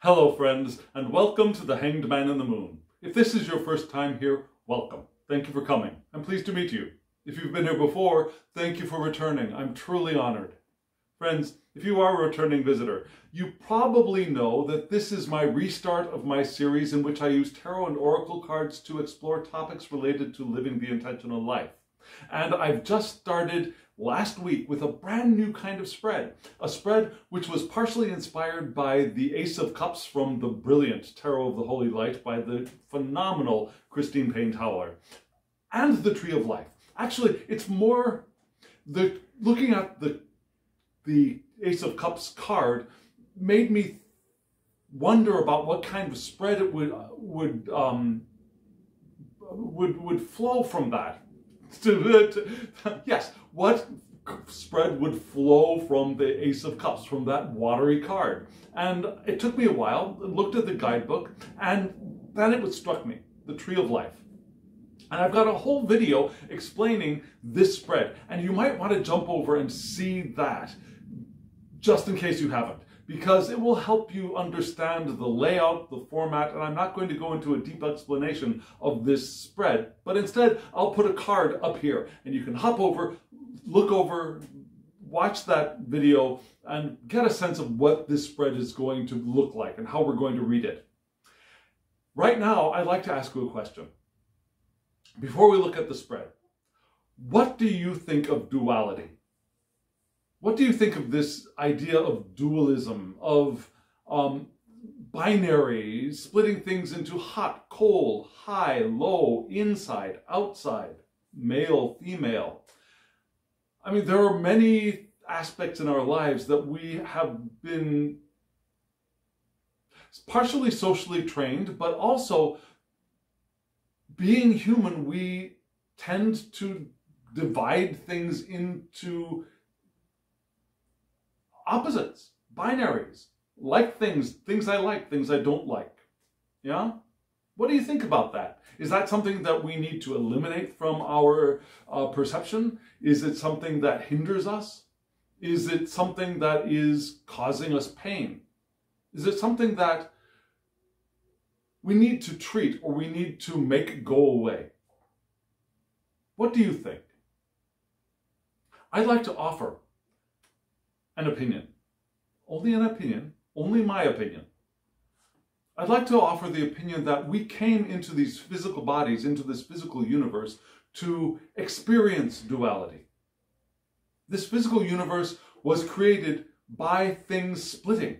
Hello friends, and welcome to The Hanged Man in the Moon. If this is your first time here, welcome. Thank you for coming. I'm pleased to meet you. If you've been here before, thank you for returning. I'm truly honored. Friends, if you are a returning visitor, you probably know that this is my restart of my series in which I use tarot and oracle cards to explore topics related to living the intentional life. And I've just started last week with a brand new kind of spread. A spread which was partially inspired by the Ace of Cups from the brilliant Tarot of the Holy Light by the phenomenal Christine Payne-Towler. And the Tree of Life. Actually, it's more looking at the Ace of Cups card made me wonder about what kind of spread it would flow from that. Yes, what spread would flow from the Ace of Cups, from that watery card? And it took me a while, looked at the guidebook, and then it struck me, the Tree of Life. And I've got a whole video explaining this spread, and you might want to jump over and see that, just in case you haven't, because it will help you understand the layout, the format, and I'm not going to go into a deep explanation of this spread, but instead I'll put a card up here, and you can hop over, look over, watch that video, and get a sense of what this spread is going to look like and how we're going to read it. Right now, I'd like to ask you a question. Before we look at the spread, what do you think of duality? What do you think of this idea of dualism, of binary, splitting things into hot, cold, high, low, inside, outside, male, female? I mean, there are many aspects in our lives that we have been partially socially trained, but also being human, we tend to divide things into opposites, binaries, things I like, things I don't like. Yeah? What do you think about that? Is that something that we need to eliminate from our perception? Is it something that hinders us? Is it something that is causing us pain? Is it something that we need to treat or we need to make go away? What do you think? I'd like to offer an opinion. Only an opinion, only my opinion. I'd like to offer the opinion that we came into these physical bodies, into this physical universe, to experience duality. This physical universe was created by things splitting,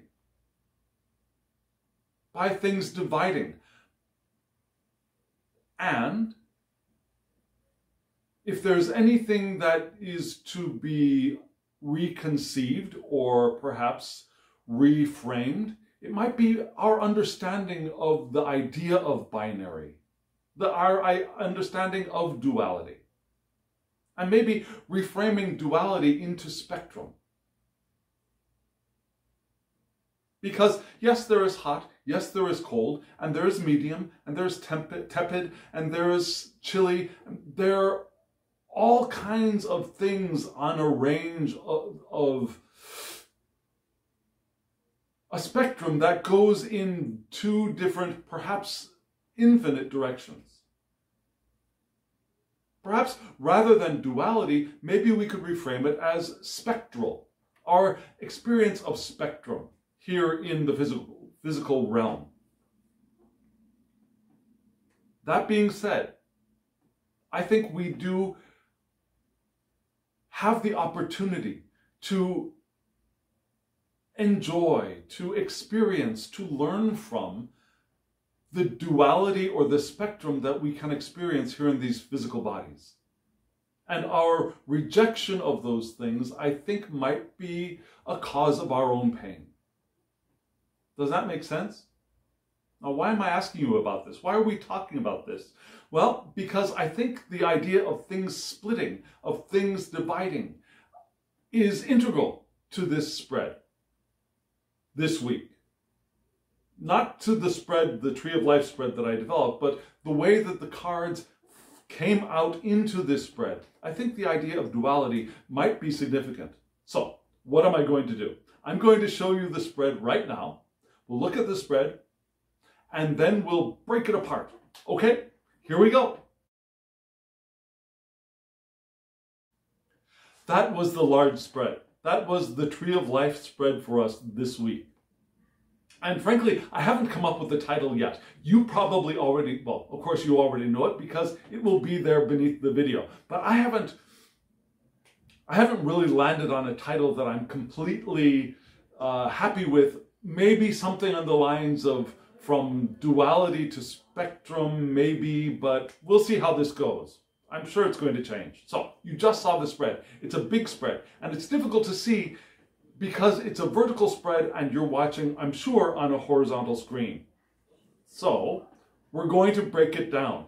by things dividing. And if there's anything that is to be reconceived or perhaps reframed, it might be our understanding of the idea of binary, our understanding of duality, and maybe reframing duality into spectrum. Because yes, there is hot, yes, there is cold, and there is medium, and there's tepid, and there is chilly. There are all kinds of things on a range of a spectrum that goes in two different, perhaps infinite directions. Perhaps rather than duality, maybe we could reframe it as spectral, our experience of spectrum here in the physical realm. That being said, I think we do have the opportunity to enjoy, to experience, to learn from the duality or the spectrum that we can experience here in these physical bodies. And our rejection of those things, I think, might be a cause of our own pain. Does that make sense? Now, why am I asking you about this? Why are we talking about this? Well, because I think the idea of things splitting, of things dividing, is integral to this spread this week. Not to the spread, the Tree of Life spread that I developed, but the way that the cards came out into this spread. I think the idea of duality might be significant. So, what am I going to do? I'm going to show you the spread right now, We'll look at the spread, and then we'll break it apart. Okay, here we go. That was the large spread. That was the Tree of Life spread for us this week. And frankly, I haven't come up with the title yet. You probably already, well, of course you already know it because it will be there beneath the video. But I haven't really landed on a title that I'm completely happy with. Maybe something on the lines of from duality to spectrum, maybe, but we'll see how this goes. I'm sure it's going to change. So you just saw the spread. It's a big spread, and it's difficult to see because it's a vertical spread and you're watching, I'm sure, on a horizontal screen. So we're going to break it down.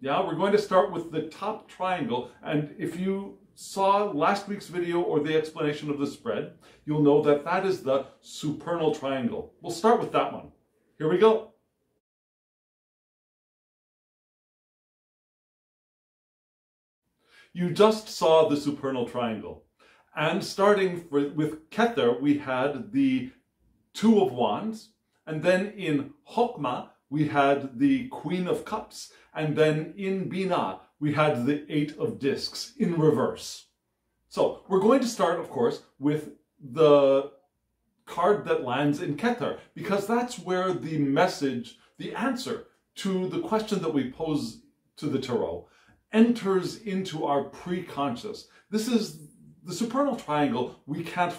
Yeah, we're going to start with the top triangle, and if you saw last week's video or the explanation of the spread, you'll know that that is the supernal triangle. We'll start with that one. Here we go. You just saw the supernal triangle. And starting with Kether, we had the Two of Wands. And then in Chokmah, we had the Queen of Cups. And then in Binah, we had the Eight of Discs in reverse. So we're going to start, of course, with the card that lands in Kether, because that's where the message, the answer to the question that we pose to the tarot, enters into our pre-conscious. This is the supernal triangle we can't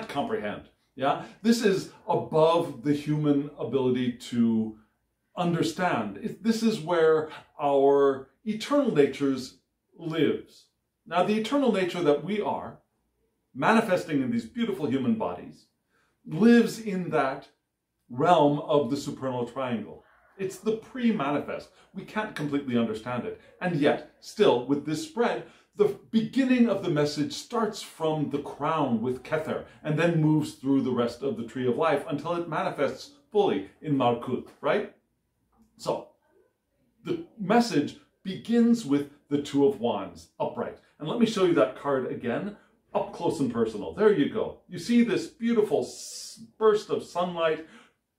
comprehend. Yeah, this is above the human ability to understand. This is where our eternal natures lives. Now, the eternal nature that we are, manifesting in these beautiful human bodies, lives in that realm of the supernal triangle. It's the pre-manifest. We can't completely understand it. And yet, still, with this spread, the beginning of the message starts from the crown with Kether and then moves through the rest of the Tree of Life until it manifests fully in Malkut, right? So, the message begins with the Two of Wands, upright. And let me show you that card again, up close and personal. There you go. You see this beautiful burst of sunlight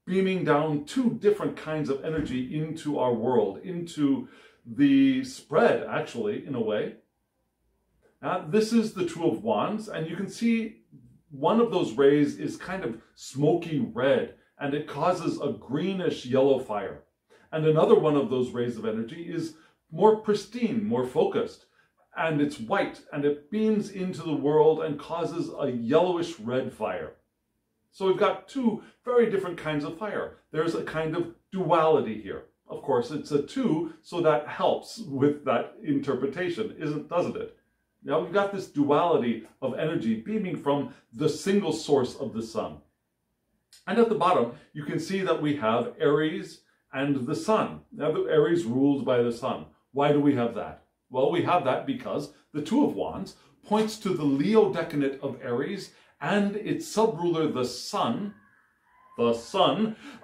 beaming down two different kinds of energy into our world, into the spread, actually, in a way. This is the Two of Wands, and you can see one of those rays is kind of smoky red, and it causes a greenish yellow fire. And another one of those rays of energy is more pristine, more focused, and it's white, and it beams into the world and causes a yellowish red fire. So we've got two very different kinds of fire. There's a kind of duality here. Of course, it's a two, so that helps with that interpretation, doesn't it? Now we've got this duality of energy beaming from the single source of the sun. And at the bottom, you can see that we have Aries and the sun. Now the Aries ruled by the sun. Why do we have that? Well, we have that because the Two of Wands points to the Leo decanate of Aries and its subruler, the sun,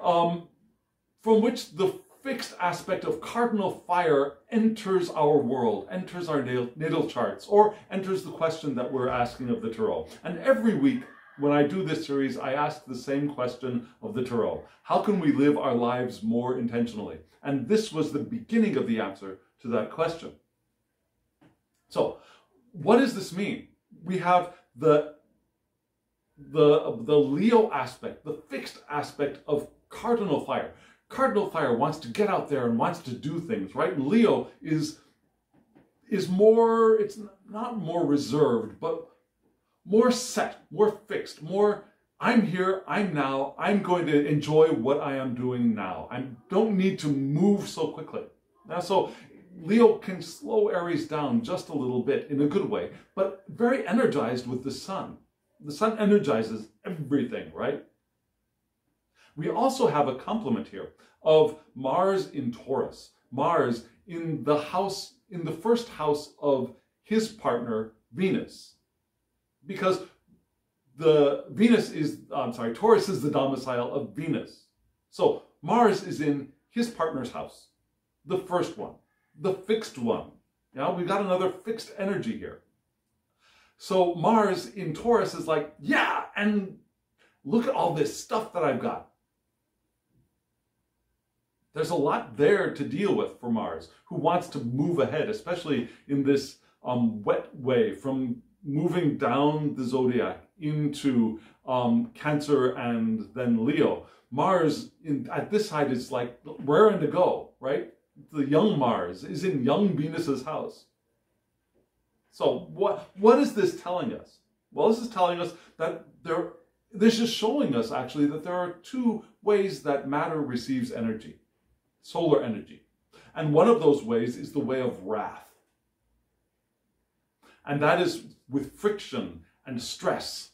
from which the fixed aspect of cardinal fire enters our world, enters our natal charts, or enters the question that we're asking of the tarot. And every week when I do this series, I ask the same question of the tarot. How can we live our lives more intentionally? And this was the beginning of the answer to that question. So, what does this mean? We have the Leo aspect, the fixed aspect of cardinal fire. Cardinal fire wants to get out there and wants to do things, right? Leo is more, it's not more reserved, but more set, more fixed, more, I'm here, I'm now, I'm going to enjoy what I am doing now. I don't need to move so quickly. Now, so Leo can slow Aries down just a little bit in a good way, but very energized with the sun. The sun energizes everything, right? We also have a complement here of Mars in Taurus. Mars in the house, in the first house of his partner, Venus. Because Taurus is the domicile of Venus. So Mars is in his partner's house, the first one, the fixed one. Now we've got another fixed energy here. So Mars in Taurus is like, yeah, and Look at all this stuff that I've got. There's a lot there to deal with for Mars, who wants to move ahead, especially in this wet way, from moving down the zodiac into Cancer and then Leo. Mars at this side is like raring to go, right? The young Mars is in young Venus's house. So what is this telling us? Well, this is telling us that this is showing us actually that there are two ways that matter receives energy, solar energy. And one of those ways is the way of wrath. And that is with friction and stress.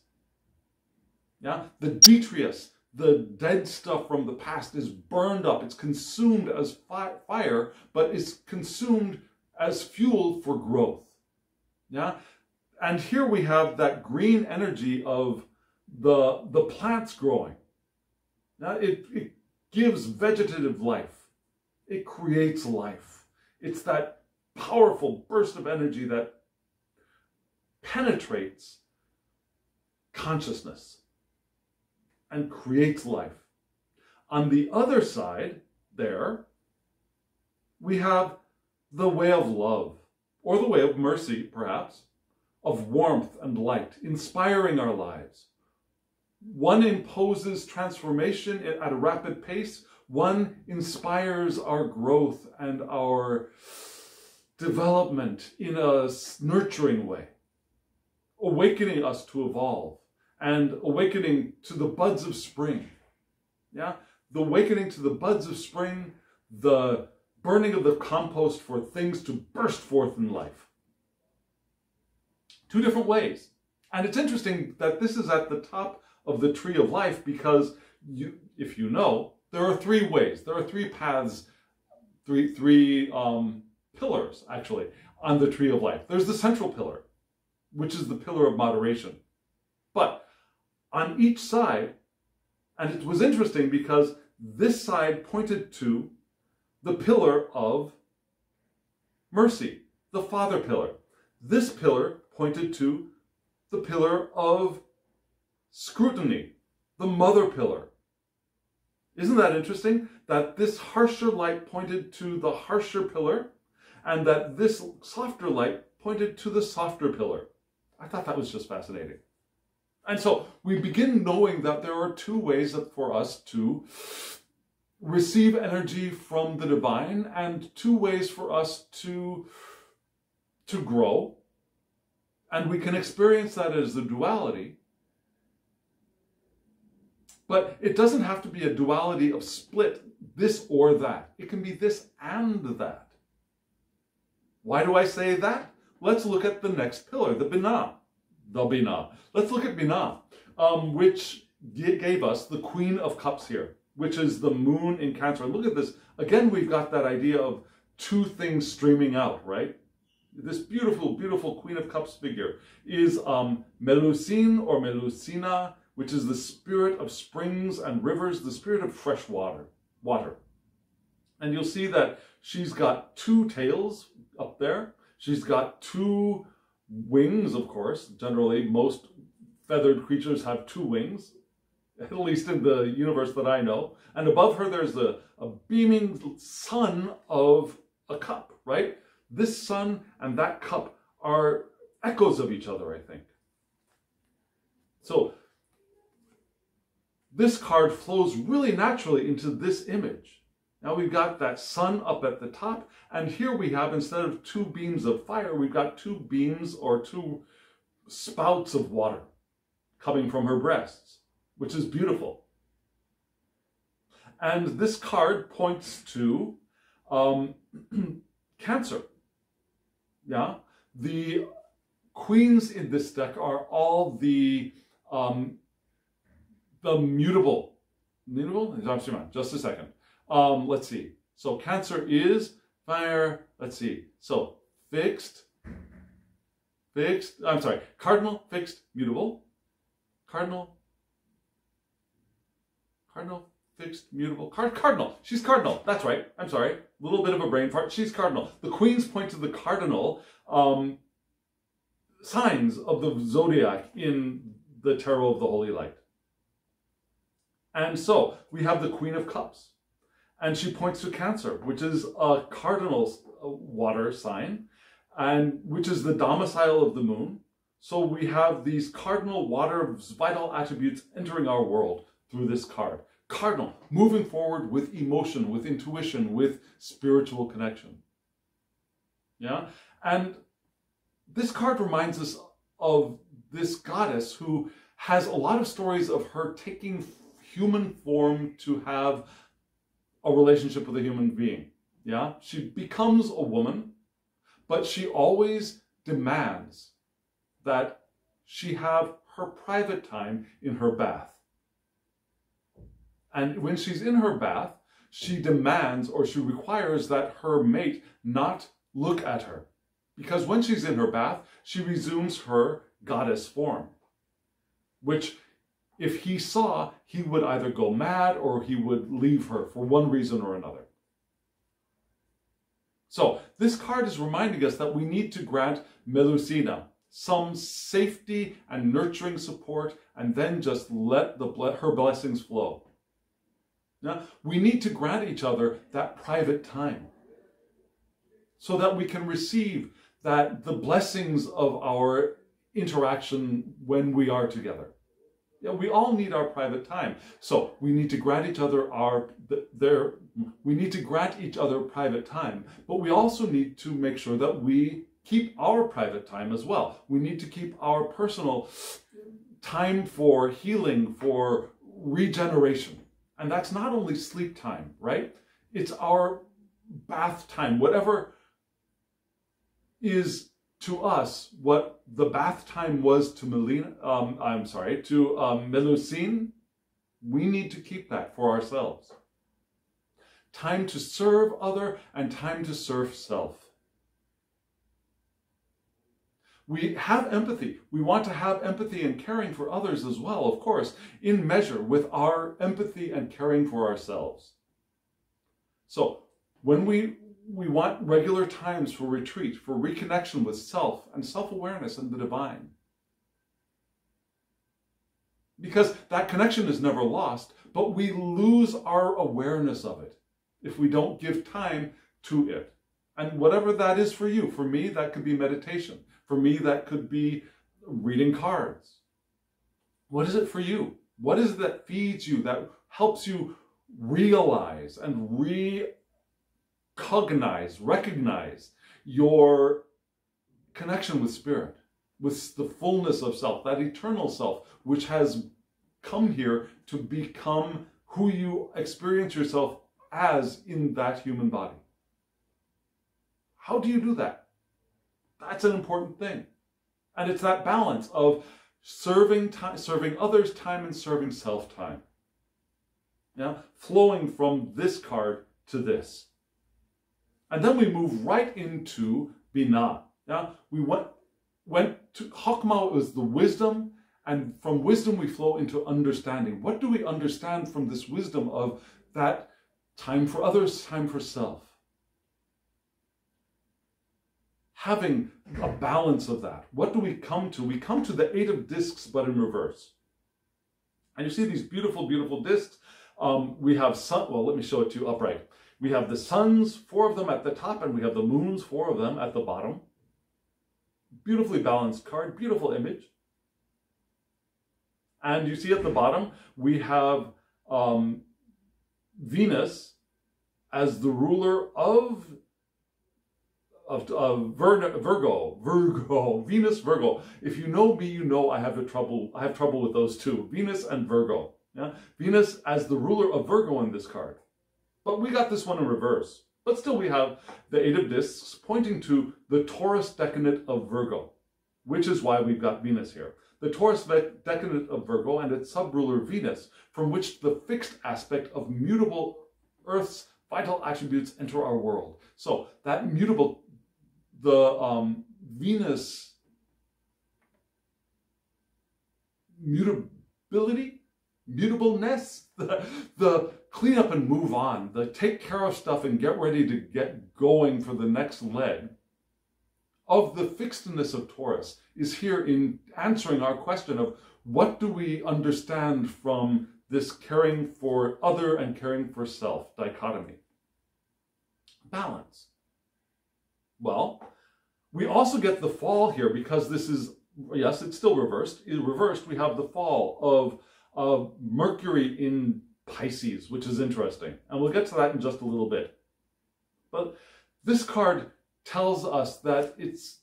Yeah, the detritus, the dead stuff from the past, is burned up. It's consumed as fire, but it's consumed as fuel for growth. Yeah, and here we have that green energy of the plants growing. Now it gives vegetative life. It creates life. It's that powerful burst of energy that penetrates consciousness and creates life. On the other side, there, we have the way of love, or the way of mercy, perhaps, of warmth and light, inspiring our lives. One imposes transformation at a rapid pace. One inspires our growth and our development in a nurturing way, awakening us to evolve and awakening to the buds of spring. Yeah, the awakening to the buds of spring, the burning of the compost for things to burst forth in life. Two different ways. And it's interesting that this is at the top of the tree of life because, if you know, there are three ways. There are three paths, three pillars, actually, on the tree of life. There's the central pillar, which is the pillar of moderation. But on each side, and it was interesting because this side pointed to the pillar of mercy, the father pillar. This pillar pointed to the pillar of scrutiny, the mother pillar. Isn't that interesting? That this harsher light pointed to the harsher pillar, and that this softer light pointed to the softer pillar. I thought that was just fascinating. And so we begin knowing that there are two ways for us to receive energy from the divine, and two ways for us to grow. And we can experience that as the duality. But it doesn't have to be a duality of split, this or that. It can be this and that. Why do I say that? Let's look at the next pillar, the Binah. The Binah. Let's look at Binah, which gave us the Queen of Cups here, which is the moon in Cancer. And look at this. Again, we've got that idea of two things streaming out, right? This beautiful, beautiful Queen of Cups figure is Melusine or Melusina, which is the spirit of springs and rivers, the spirit of fresh water. And you'll see that she's got two tails up there. She's got two wings, of course. Generally, most feathered creatures have two wings, at least in the universe that I know. And above her, there's a beaming sun of a cup, right? This sun and that cup are echoes of each other, I think. So this card flows really naturally into this image. Now we've got that sun up at the top, and here we have, instead of two beams of fire, we've got two beams or two spouts of water coming from her breasts, which is beautiful. And this card points to Cancer. Yeah, the queens in this deck are all the mutable. Just a second. Let's see. So Cancer is fire. Let's see. So cardinal, fixed, mutable. Cardinal, fixed, mutable. Cardinal. She's cardinal. That's right. I'm sorry. A little bit of a brain fart. She's cardinal. The queens point to the cardinal signs of the zodiac in the tarot of the Holy Light. And so we have the Queen of Cups, and she points to Cancer, which is a cardinal water sign, and which is the domicile of the moon. So we have these cardinal water vital attributes entering our world through this card. Cardinal, moving forward with emotion, with intuition, with spiritual connection. Yeah? And this card reminds us of this goddess who has a lot of stories of her taking human form to have a relationship with a human being. Yeah? She becomes a woman, but she always demands that she have her private time in her bath. And when she's in her bath, she demands or she requires that her mate not look at her. Because when she's in her bath, she resumes her goddess form, which if he saw, he would either go mad or he would leave her for one reason or another. So this card is reminding us that we need to grant Melusina some safety and nurturing support, and then just let her blessings flow. Now, we need to grant each other that private time so that we can receive the blessings of our interaction when we are together. Yeah, we all need our private time. So we need to grant each other private time, but we also need to make sure that we keep our private time as well. We need to keep our personal time for healing, for regeneration. And that's not only sleep time, right? It's our bath time, whatever is to us what the bath time was to Melusine. We need to keep that for ourselves. Time to serve other and time to serve self. We have empathy. We want to have empathy and caring for others as well, of course, in measure with our empathy and caring for ourselves. So when we want regular times for retreat, for reconnection with self and self-awareness and the divine. Because that connection is never lost, but we lose our awareness of it if we don't give time to it. And whatever that is for you, for me, that could be meditation. For me, that could be reading cards. What is it for you? What is it that feeds you, that helps you realize and recognize your connection with spirit, with the fullness of self, that eternal self, which has come here to become who you experience yourself as in that human body? How do you do that? That's an important thing. And it's that balance of serving others' time and serving self-time. Yeah? Flowing from this card to this. And then we move right into Binah. Yeah? We went to Chokmah was the wisdom, and from wisdom we flow into understanding. What do we understand from this wisdom of that time for others, time for self? Having a balance of that. What do we come to? We come to the 8 of discs, but in reverse. And you see these beautiful, beautiful discs. We have sun. Well, let me show it to you upright. We have the suns, 4 of them at the top, and we have the moons, 4 of them at the bottom. Beautifully balanced card, beautiful image. And you see at the bottom, we have Venus as the ruler of Virgo, Venus, Virgo. If you know me, you know I have trouble with those two, Venus and Virgo. Yeah? Venus as the ruler of Virgo in this card. But we got this one in reverse. But still we have the 8 of discs pointing to the Taurus decadent of Virgo, which is why we've got Venus here. The Taurus decadent of Virgo and its sub-ruler Venus, from which the fixed aspect of mutable Earth's vital attributes enter our world. So that mutable, the Venus mutability, mutableness, the clean up and move on, the take care of stuff and get ready to get going for the next leg of the fixedness of Taurus is here in answering our question of what do we understand from this caring for other and caring for self dichotomy. Balance. Well, we also get the fall here because this is, yes, it's still reversed. In reversed, we have the fall of Mercury in Pisces, which is interesting. And we'll get to that in just a little bit. But this card tells us that it's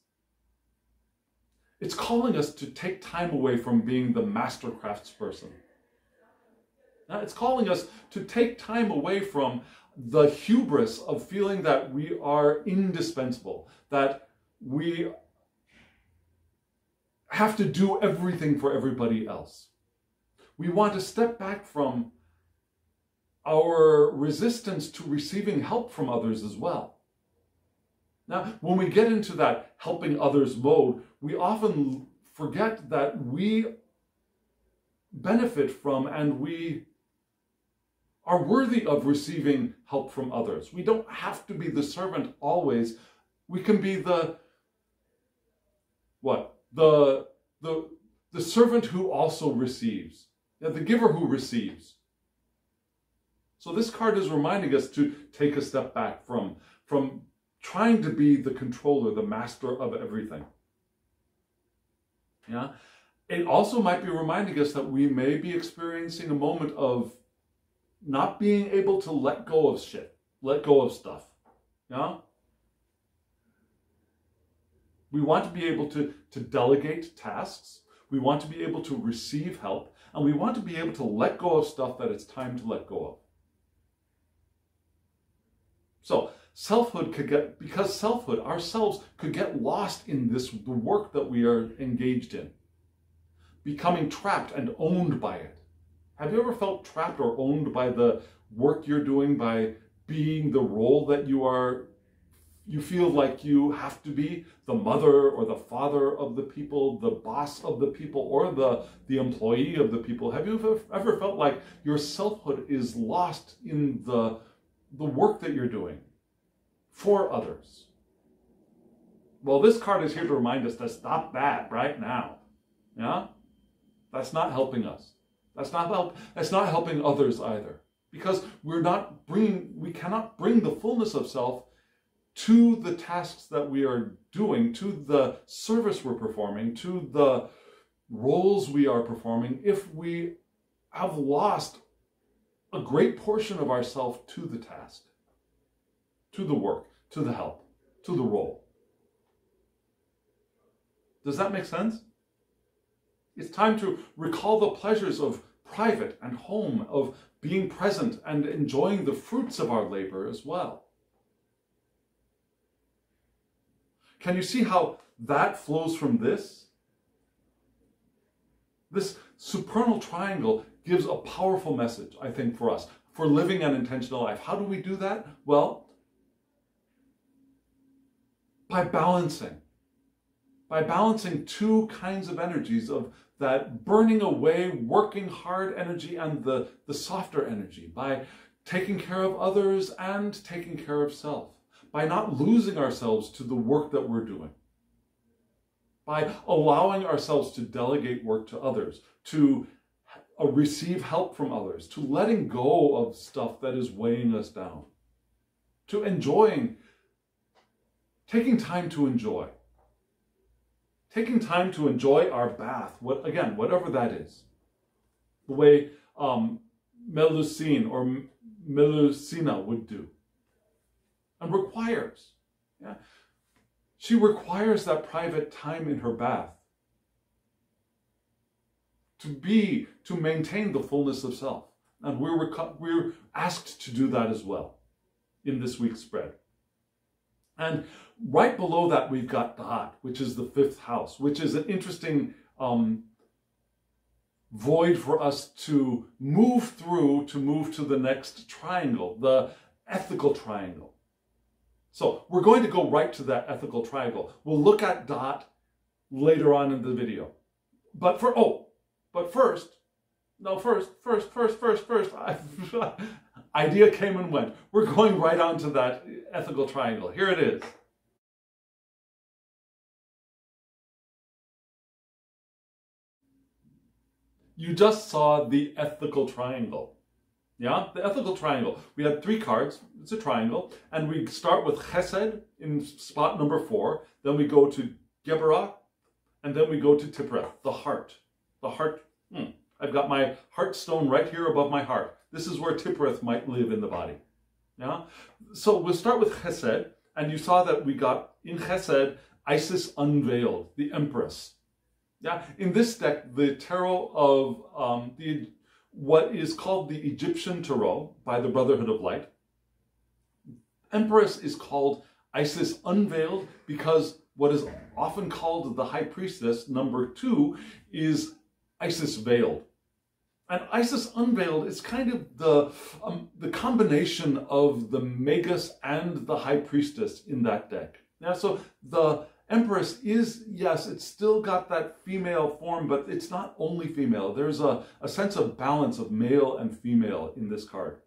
calling us to take time away from being the master craftsperson. Now, it's calling us to take time away from the hubris of feeling that we are indispensable, that we have to do everything for everybody else. We want to step back from our resistance to receiving help from others as well. Now, when we get into that helping others mode, we often forget that we benefit from and we are worthy of receiving help from others. We don't have to be the servant always. We can be the servant who also receives. Yeah, the giver who receives. So this card is reminding us to take a step back from trying to be the controller, the master of everything. Yeah? It also might be reminding us that we may be experiencing a moment of not being able to let go of shit, let go of stuff. Yeah? We want to be able to delegate tasks. We want to be able to receive help. And we want to be able to let go of stuff that it's time to let go of. So, selfhood could get, because selfhood, ourselves, could get lost in the work that we are engaged in, becoming trapped and owned by it. Have you ever felt trapped or owned by the work you're doing, by being the role that you feel like you have to be, the mother or the father of the people, the boss of the people, or the employee of the people? Have you ever felt like your selfhood is lost in the work that you're doing for others? Well, this card is here to remind us to stop that right now. Yeah? That's not helping us. That's not helping others either. Because we cannot bring the fullness of self to the tasks that we are doing, to the service we're performing, to the roles we are performing, if we have lost a great portion of ourselves to the task, to the work, to the help, to the role. Does that make sense? It's time to recall the pleasures of private and home, of being present and enjoying the fruits of our labor as well. Can you see how that flows from this? This supernal triangle gives a powerful message, I think, for us, for living an intentional life. How do we do that? Well, by balancing two kinds of energies, of that burning away, working hard energy and the softer energy, by taking care of others and taking care of self, by not losing ourselves to the work that we're doing, by allowing ourselves to delegate work to others, to receive help from others, to letting go of stuff that is weighing us down, to taking time to enjoy. Taking time to enjoy our bath, whatever that is. The way Melusine or Melusina would do. And requires. Yeah? She requires that private time in her bath to maintain the fullness of self. And we're asked to do that as well in this week's spread. And right below that, we've got Dot, which is the 5th house, which is an interesting void for us to move through, to move to the next triangle, the ethical triangle. So we're going to go right to that ethical triangle. We'll look at Dot later on in the video. But first, idea came and went. We're going right on to that ethical triangle. Here it is. You just saw the ethical triangle. Yeah, the ethical triangle. We had 3 cards, it's a triangle, and we start with Chesed in spot number 4, then we go to Geberah, and then we go to Tipreth, the heart. The heart, I've got my heart stone right here above my heart. This is where Tipreth might live in the body. Yeah, so we'll start with Chesed, and you saw that we got in Chesed, Isis unveiled, the Empress. Yeah, in this deck, the tarot of what is called the Egyptian Tarot by the Brotherhood of Light. Empress is called Isis Unveiled because what is often called the High Priestess, number 2, is Isis Veiled. And Isis Unveiled is kind of the combination of the Magus and the High Priestess in that deck. Yeah, so the Empress is, yes, it's still got that female form, but it's not only female. There's a sense of balance of male and female in this card.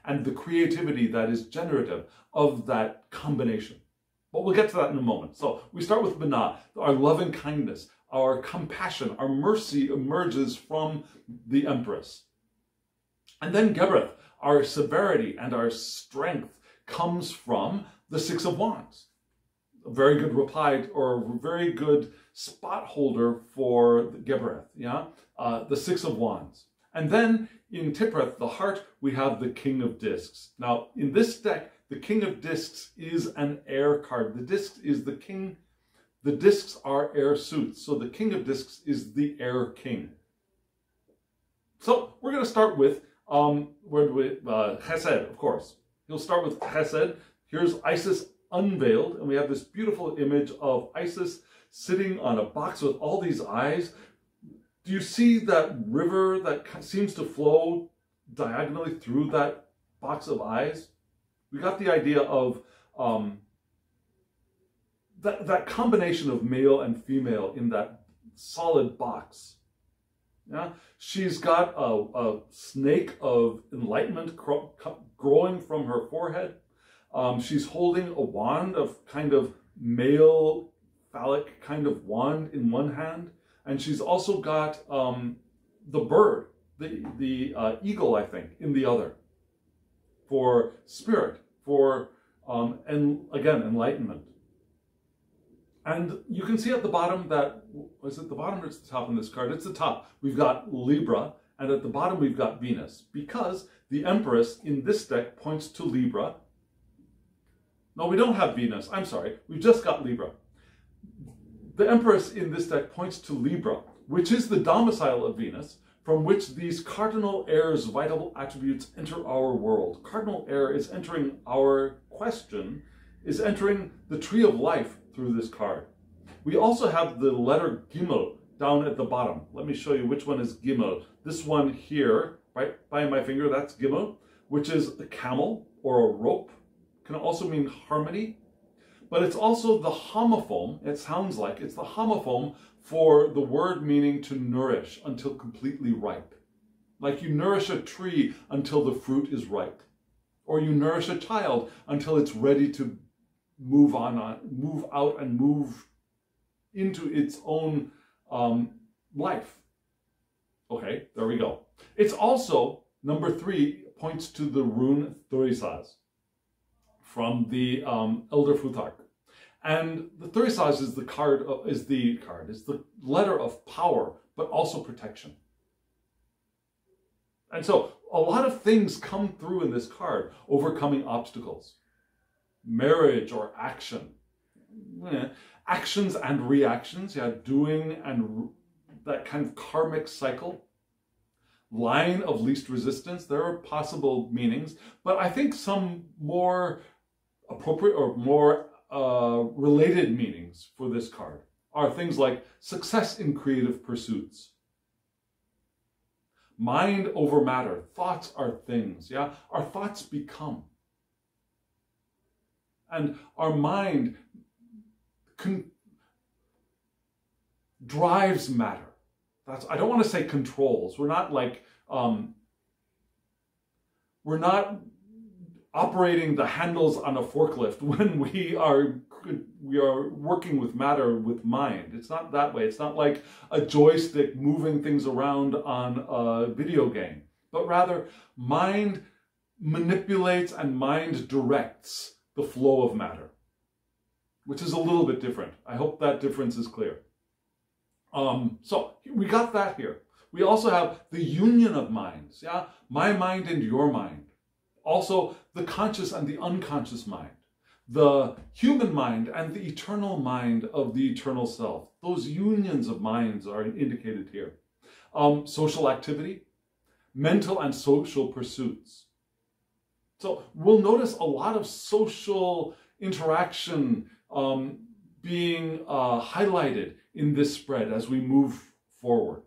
And the creativity that is generative of that combination. But we'll get to that in a moment. So we start with Binah, our loving kindness, our compassion, our mercy emerges from the Empress. And then Gebereth, our severity and our strength comes from the 6 of Wands. A very good reply or a very good spot holder for Gebereth, yeah? The 6 of Wands. And then in Tipreth, the heart, we have the King of Discs. Now, in this deck, the King of Discs is an air card. The disc is the king. The discs are air suits. So the King of Discs is the air king. So we're going to start with Chesed, of course. You'll start with Chesed. Here's Isis Unveiled, and we have this beautiful image of Isis sitting on a box with all these eyes. Do you see that river that seems to flow diagonally through that box of eyes? We got the idea of that combination of male and female in that solid box. Yeah, she's got a snake of enlightenment growing from her forehead. She's holding a wand of kind of male phallic kind of wand in one hand, and she's also got the bird, the eagle, I think, in the other, for spirit, for and again enlightenment. And you can see at the bottom that, is it the bottom or it's the top on this card? It's the top. We've got Libra, and at the bottom we've got Venus, because the Empress in this deck points to Libra. No, we don't have Venus. I'm sorry. We've just got Libra. The Empress in this deck points to Libra, which is the domicile of Venus, from which these cardinal air's vital attributes enter our world. Cardinal air is entering our question, is entering the tree of life through this card. We also have the letter Gimel down at the bottom. Let me show you which one is Gimel. This one here, right by my finger, that's Gimel, which is a camel or a rope. Can also mean harmony, but it's also the homophone, it sounds like, it's the homophone for the word meaning to nourish until completely ripe. Like you nourish a tree until the fruit is ripe, or you nourish a child until it's ready to move out and move into its own life. Okay, there we go. It's also, number 3, points to the rune Thurisaz from the Elder Futhark. And the Thurisaz is the letter of power, but also protection. And so a lot of things come through in this card, overcoming obstacles, marriage or action, actions and reactions, yeah, doing and that kind of karmic cycle, line of least resistance. There are possible meanings, but I think some more appropriate or more related meanings for this card are things like success in creative pursuits, mind over matter, thoughts are things, yeah, our thoughts become, and our mind drives matter. That's, I don't want to say controls. We're not like we're not operating the handles on a forklift when we are we are working with matter with mind. It's not that way. It's not like a joystick moving things around on a video game, but rather mind manipulates and mind directs the flow of matter, which is a little bit different. I hope that difference is clear. So we got that here. We also have the union of minds, yeah? My mind and your mind. Also the conscious and the unconscious mind. The human mind and the eternal mind of the eternal self. Those unions of minds are indicated here. Social activity, mental and social pursuits. So we'll notice a lot of social interaction being highlighted in this spread as we move forward.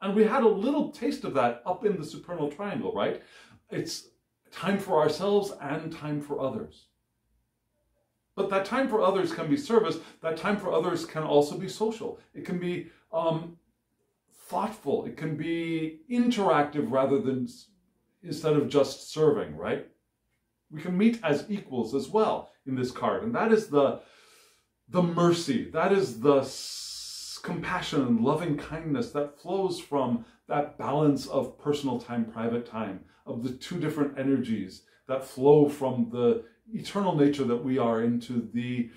And we had a little taste of that up in the supernal triangle, right? It's time for ourselves and time for others. But that time for others can be service. That time for others can also be social. It can be thoughtful. It can be interactive rather than instead of just serving, right? We can meet as equals as well in this card. And that is the mercy. That is the compassion and loving kindness that flows from that balance of personal time, private time, of the two different energies that flow from the eternal nature that we are into the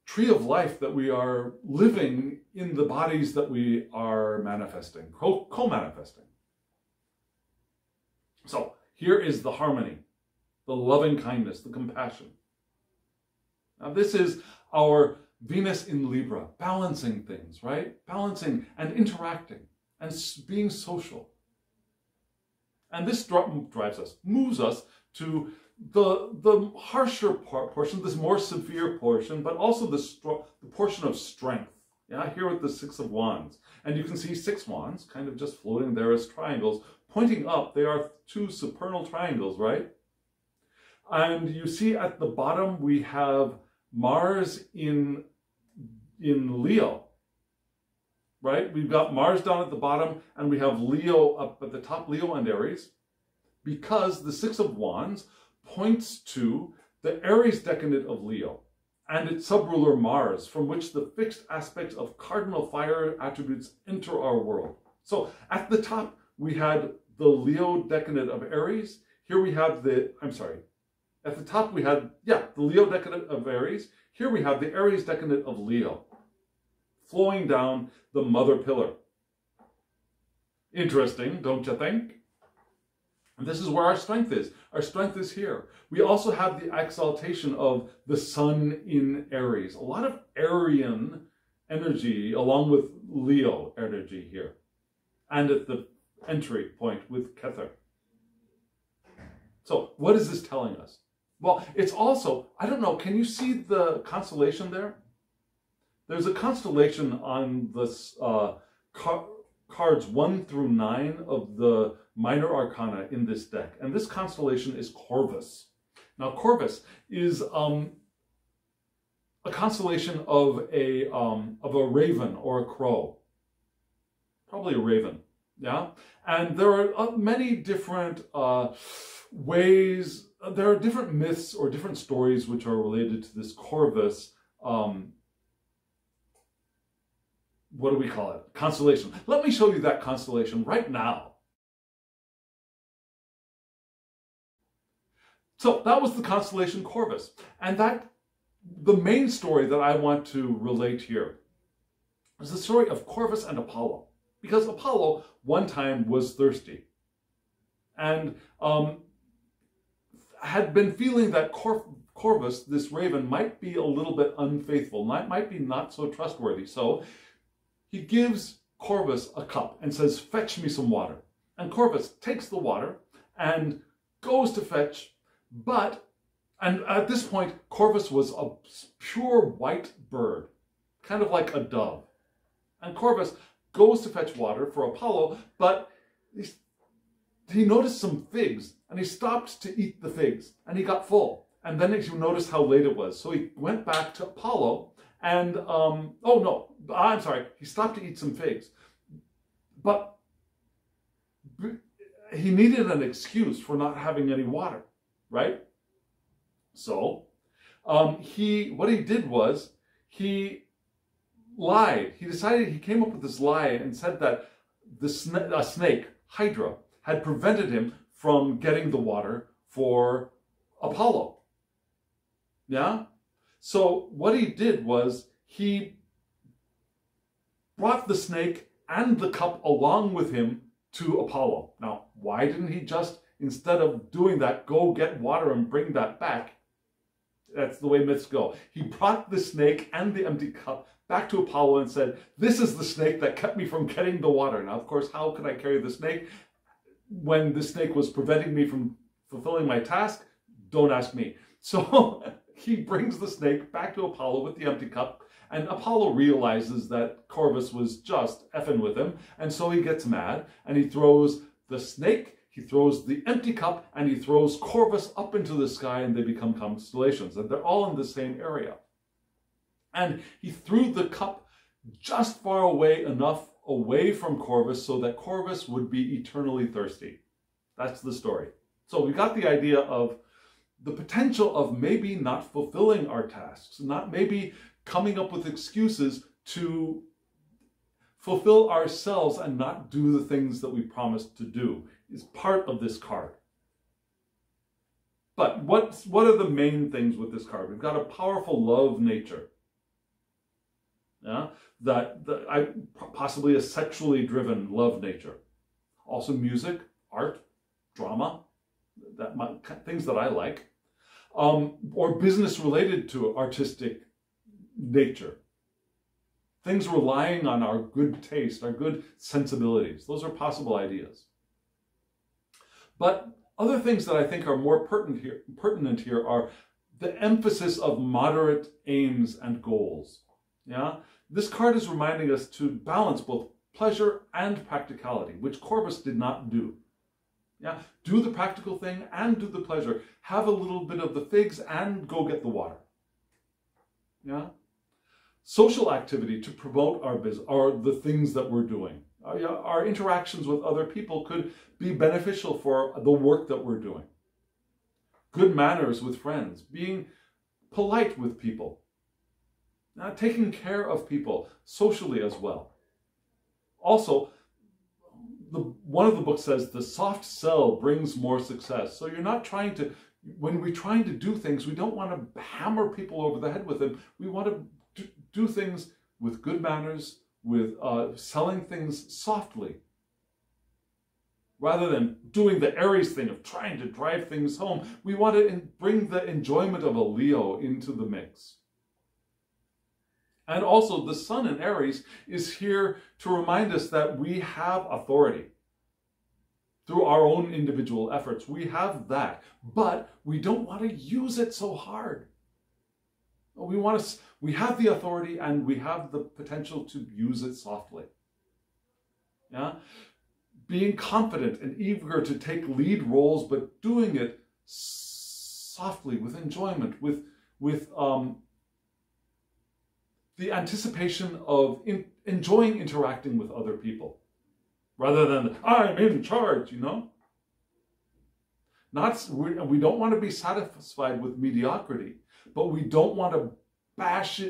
tree of life that we are living in the bodies that we are manifesting, co-manifesting. So here is the harmony, the loving kindness, the compassion. Now this is our Venus in Libra, balancing things, right? Balancing and interacting and being social. And this drives us, moves us to the harsher portion, this more severe portion, but also the portion of strength. Yeah, here with the Six of Wands. And you can see 6 wands kind of just floating there as triangles, pointing up. They are 2 supernal triangles, right? And you see at the bottom we have Mars in Leo, right? We've got Mars down at the bottom and we have Leo up at the top, Leo and Aries, because the 6 of Wands points to the Aries decadent of Leo and its subruler Mars, from which the fixed aspects of cardinal fire attributes enter our world. So at the top we had the Leo decadent of Aries. Here we have at the top we had, the Leo decadent of Aries. Here we have the Aries decadent of Leo, flowing down the mother pillar. Interesting, don't you think? And this is where our strength is. Our strength is here. We also have the exaltation of the sun in Aries. A lot of Aryan energy along with Leo energy here. And at the entry point with Kether. So what is this telling us? Well, it's also, I don't know, can you see the constellation there? There's a constellation on this cards 1 through 9 of the minor arcana in this deck. And this constellation is Corvus. Now, Corvus is a constellation of a raven or a crow. Probably a raven, yeah? And there are many different ways. There are different myths or different stories which are related to this Corvus, what do we call it? Constellation. Let me show you that constellation right now. So that was the constellation Corvus. And the main story that I want to relate here is the story of Corvus and Apollo. Because Apollo one time was thirsty and had been feeling that Corvus, this raven, might be a little bit unfaithful, might be not so trustworthy. So he gives Corvus a cup and says, "Fetch me some water." And Corvus takes the water and goes to fetch, and at this point, Corvus was a pure white bird, kind of like a dove. And Corvus goes to fetch water for Apollo, but he noticed some figs, and he stopped to eat the figs, and he got full. And then you notice how late it was. So he went back to Apollo, and, he stopped to eat some figs. But he needed an excuse for not having any water, right? So What he did was he lied. He came up with this lie and said that a snake, Hydra, had prevented him from getting the water for Apollo. Yeah? So what he did was he brought the snake and the cup along with him to Apollo. Now, why didn't he just, instead of doing that, go get water and bring that back? That's the way myths go. He brought the snake and the empty cup back to Apollo and said, this is the snake that kept me from getting the water. Now, of course, how could I carry the snake when the snake was preventing me from fulfilling my task? Don't ask me. So he brings the snake back to Apollo with the empty cup, and Apollo realizes that Corvus was just effing with him, and so he gets mad, and he throws the snake, he throws the empty cup, and he throws Corvus up into the sky, and they become constellations, and they're all in the same area. And he threw the cup just far away enough away from Corvus so that Corvus would be eternally thirsty. That's the story. So we got the idea of the potential of maybe not fulfilling our tasks, not maybe coming up with excuses to fulfill ourselves and not do the things that we promised to do is part of this card. But what are the main things with this card? We've got a powerful love nature. Yeah? Possibly a sexually driven love nature. Also music, art, drama, things that I like. Or business related to artistic nature. Things relying on our good taste, our good sensibilities. Those are possible ideas. But other things that I think are more pertinent here are the emphasis of moderate aims and goals. Yeah? This card is reminding us to balance both pleasure and practicality, which Corvus did not do. Yeah? Do the practical thing and do the pleasure. Have a little bit of the figs and go get the water. Yeah? Social activity to promote our business, or the things that we're doing. Our interactions with other people could be beneficial for the work that we're doing. Good manners with friends, being polite with people, taking care of people socially as well. Also, one of the books says the soft sell brings more success. So you're not trying to, when we're trying to do things, we don't want to hammer people over the head with them. We want to do things with good manners, with selling things softly, rather than doing the Aries thing of trying to drive things home. We want to bring the enjoyment of a Leo into the mix. And also the sun in Aries is here to remind us that we have authority through our own individual efforts. We have that, but we don't want to use it so hard. We have the authority and we have the potential to use it softly. Yeah? Being confident and eager to take lead roles, but doing it softly, with enjoyment, with the anticipation of enjoying interacting with other people, rather than, I'm in charge, you know? We don't want to be satisfied with mediocrity, but we don't want to bash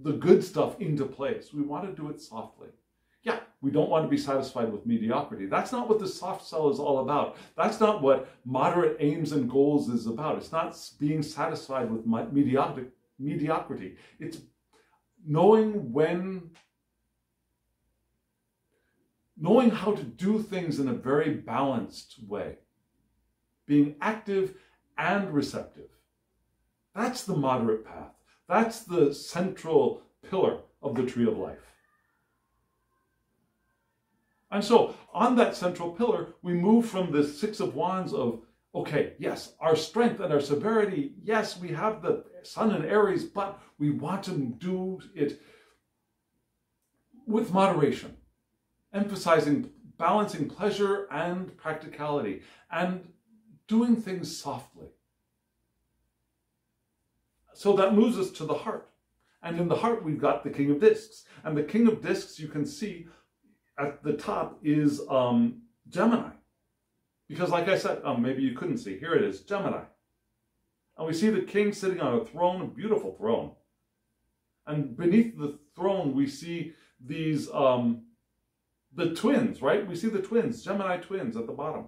the good stuff into place. We want to do it softly. Yeah, we don't want to be satisfied with mediocrity. That's not what the soft sell is all about. That's not what moderate aims and goals is about. It's not being satisfied with mediocrity. It's knowing how to do things in a very balanced way. Being active and receptive. That's the moderate path. That's the central pillar of the Tree of Life. And so, on that central pillar, we move from the Six of Wands of, okay, yes, our strength and our severity, yes, we have the sun in Aries, but we want to do it with moderation, emphasizing, balancing pleasure and practicality, and doing things softly. So that moves us to the heart. And in the heart, we've got the King of Discs. And the King of Discs, you can see at the top is Gemini. Because like I said, maybe you couldn't see, here it is, Gemini. And we see the king sitting on a throne, a beautiful throne. And beneath the throne, we see these, the twins, right? We see the twins, Gemini twins at the bottom.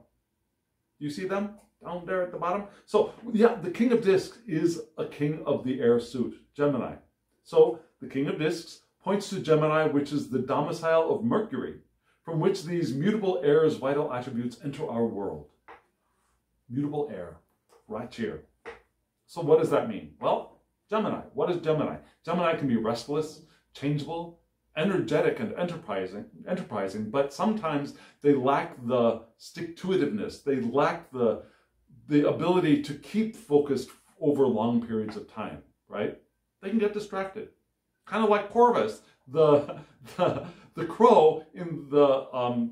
You see them down there at the bottom? So, yeah, the king of discs is a king of the air suit, Gemini. So, the king of discs points to Gemini, which is the domicile of Mercury, from which these mutable air's vital attributes enter our world. Mutable air, right here. So what does that mean? Well, Gemini. What is Gemini? Gemini can be restless, changeable, energetic, and enterprising, but sometimes they lack the stick-to-itiveness. They lack the ability to keep focused over long periods of time, right? They can get distracted. Kind of like Corvus, the crow in the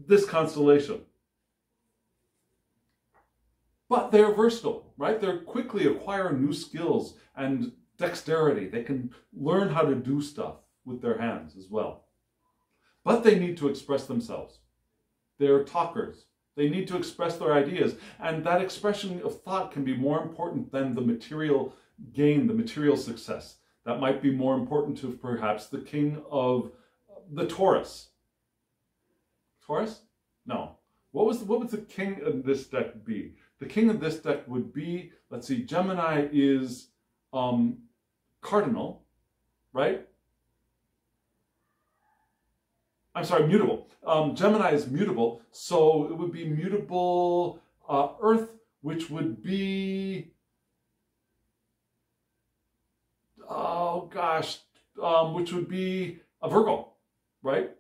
this constellation. But they're versatile, right? They're quickly acquiring new skills and dexterity. They can learn how to do stuff with their hands as well. But they need to express themselves. They're talkers. They need to express their ideas. And that expression of thought can be more important than the material gain, the material success. That might be more important to perhaps the king of the Taurus. Taurus? No. What would the king of this deck be? The king of this deck would be, let's see, Gemini is cardinal, right? I'm sorry, mutable. Gemini is mutable, so it would be mutable Earth, which would be, oh gosh, which would be a Virgo, right?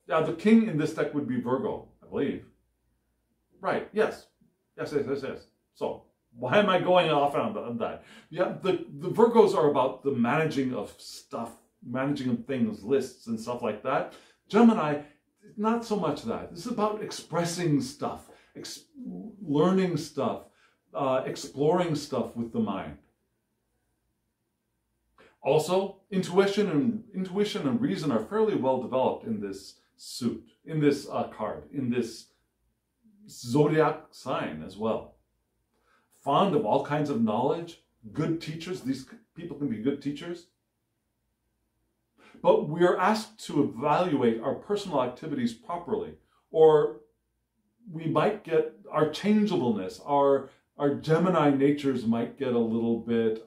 Yeah, the king in this deck would be Virgo, I believe. Right, yes. Yes. So, why am I going off on that? Yeah, the Virgos are about the managing of stuff, managing of things, lists and stuff like that. Gemini, not so much that. This is about expressing stuff, learning stuff, exploring stuff with the mind. Also, intuition and reason are fairly well developed in this suit, in this card, in this zodiac sign as well. Fond of all kinds of knowledge, good teachers. These people can be good teachers. But we are asked to evaluate our personal activities properly, or we might get our changeableness, our Gemini natures might get a little bit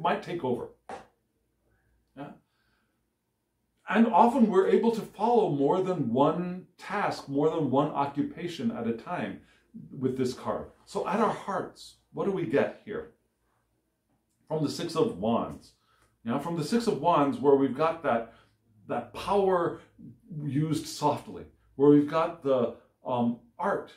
might take over. Yeah? And often we're able to follow more than one task, more than one occupation at a time with this card. So at our hearts, what do we get here? From the Six of Wands. From the Six of Wands, where we've got that power used softly, where we've got the art,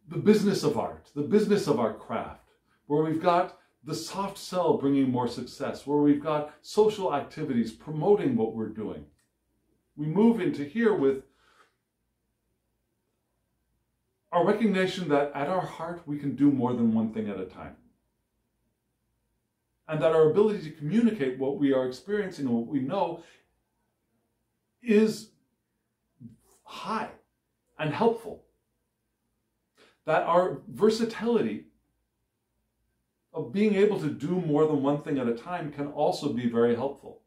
the business of art, the business of our craft, where we've got the soft sell bringing more success, where we've got social activities promoting what we're doing. We move into here with our recognition that at our heart we can do more than one thing at a time. And that our ability to communicate what we are experiencing and what we know is high and helpful. That our versatility of being able to do more than one thing at a time can also be very helpful.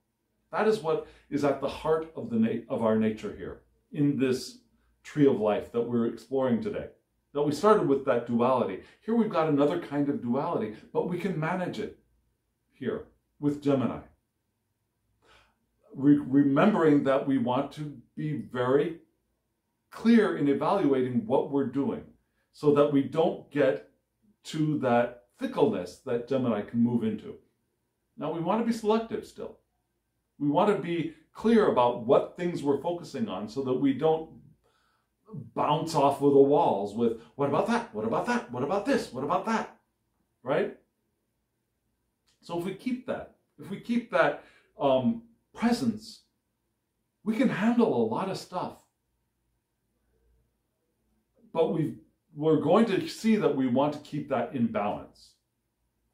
That is what is at the heart of our nature here in this tree of life that we're exploring today. That we started with that duality. Here we've got another kind of duality, but we can manage it here with Gemini. Remembering that we want to be very clear in evaluating what we're doing so that we don't get to that fickleness that Gemini can move into. Now, we want to be selective still. We want to be clear about what things we're focusing on so that we don't bounce off of the walls with, what about that? What about that? What about this? What about that? Right? So if we keep that presence, we can handle a lot of stuff. But we're going to see that we want to keep that in balance.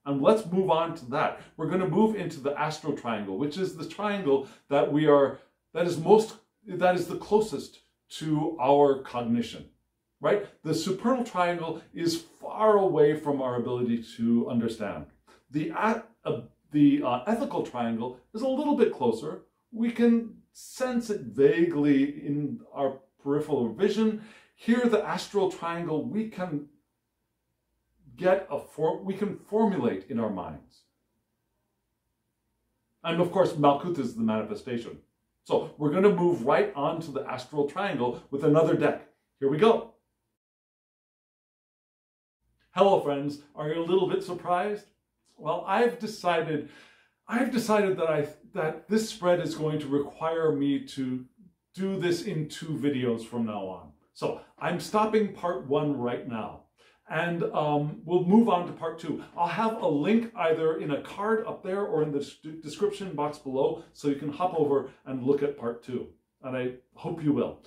And let's move on to that. We're going to move into the astral triangle, which is the triangle that is the closest to our cognition. right? The supernal triangle is far away from our ability to understand. The ethical triangle is a little bit closer. We can sense it vaguely in our peripheral vision. Here, the astral triangle, we can formulate in our minds. And of course, Malkuth is the manifestation. So we're going to move right on to the astral triangle with another deck. Here we go. Hello, friends. Are you a little bit surprised? Well, I've decided that this spread is going to require me to do this in 2 videos from now on. So I'm stopping part 1 right now. And we'll move on to part 2. I'll have a link either in a card up there or in the description box below, so you can hop over and look at part 2. And I hope you will.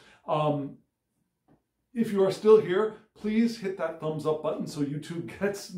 If you are still here, please hit that thumbs up button so YouTube gets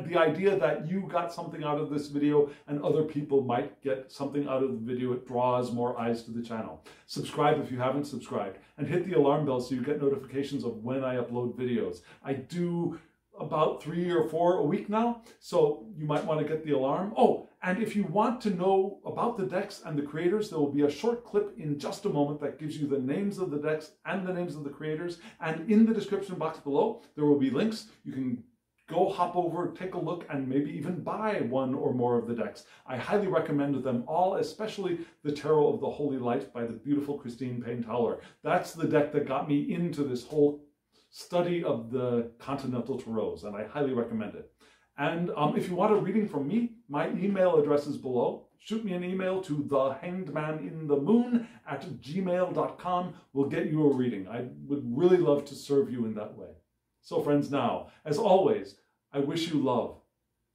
the idea that you got something out of this video and other people might get something out of the video. It draws more eyes to the channel. Subscribe if you haven't subscribed, and hit the alarm bell so you get notifications of when I upload videos. I do about 3 or 4 a week now, so you might want to get the alarm. Oh, and if you want to know about the decks and the creators, there will be a short clip in just a moment that gives you the names of the decks and the names of the creators. And in the description box below, there will be links. You can go hop over, take a look, and maybe even buy 1 or more of the decks. I highly recommend them all, especially the Tarot of the Holy Light by the beautiful Christine Payne-Towler. That's the deck that got me into this whole study of the continental tarots, and I highly recommend it. And if you want a reading from me, my email address is below. Shoot me an email to thehangedmaninthemoon@gmail.com. We'll get you a reading. I would really love to serve you in that way. So friends, now, as always, I wish you love,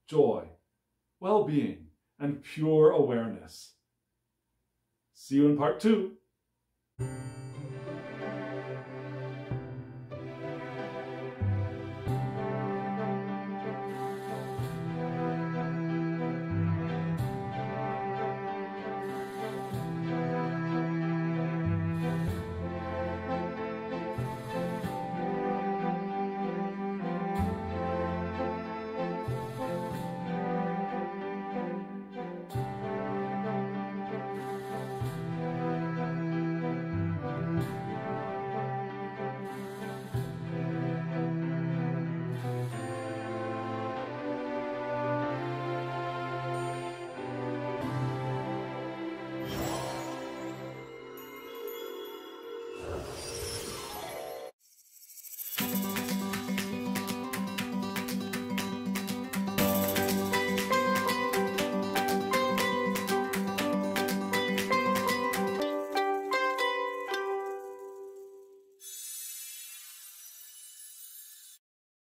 joy, well-being, and pure awareness. See you in part 2.